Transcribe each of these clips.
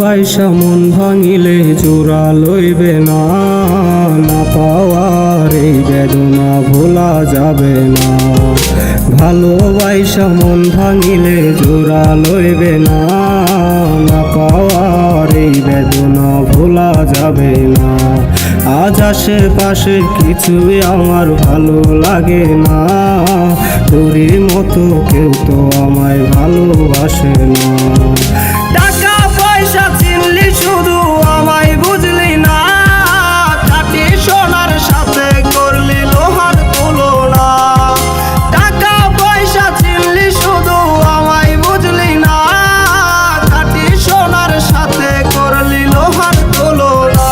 ভালোবাসা মন ভাঙিলে জোড়া লইবে না, না পাওয়ার এই বেদনা ভোলা যাবে না। ভালোবাসা মন ভাঙিলে জোড়া লইবে না, না পাওয়ার এই বেদনা ভোলা যাবে না। আজ আশেপাশে কিছুই আমার ভালো লাগে না, তোরই মতো কেউ তো আমায় ভালোবাসে না। টাকা পয়সা চিনলি শুধু আমায় বুঝলি না, খাঁটি সোনার সাথে করলি লোহার তুলনা। টাকা পয়সা চিনলি শুধু আমায় বুঝলি না, খাঁটি সোনার সাথে করলি লোহার তুলনা।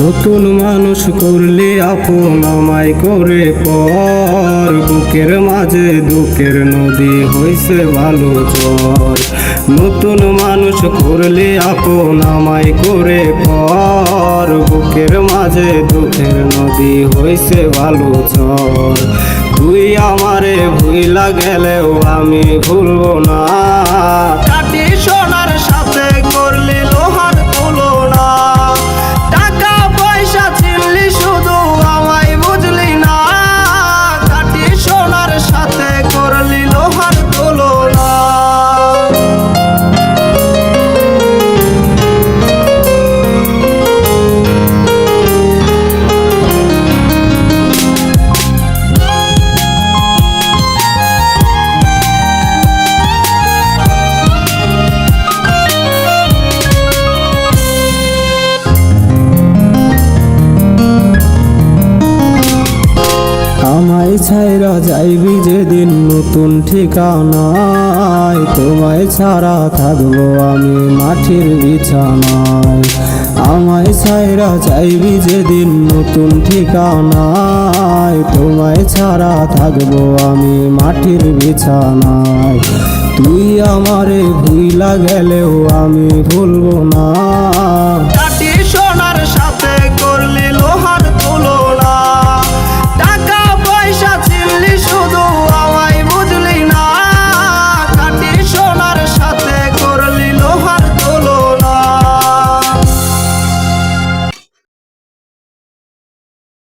নতুন মানুষ করলে আপন আমায় করে পর, বুকের মাঝে দুঃখের নদী হইছে ভালো ঝড়। নতুন মানুষ করলে আপন আমায় করে পর, বুকের মাঝে দুঃখের নদী হইছে ভালো ঝড়। তুই আমারে ভুইলা গেলেও আমি ভুলবো না, খাঁটি সোনার সাথে করলি লোহার তুলনা। টাকা পয়সা চিনলি শুধু আমায় বুঝলি না, খাঁটি সোনার সাথে করলি লোহার তুলনা। আমায় ছাইরা যাইবি যেদিন নতুন ঠিকানায়, তোমায় ছাড়া থাকবো আমি মাটির বিছানায়। আমায় ছাইরা যাইবি যেদিন নতুন ঠিকানায়, তোমায় ছাড়া থাকবো আমি মাটির বিছানায়। তুই আমারে ভুইলা গেলেও আমি ভুলবো না।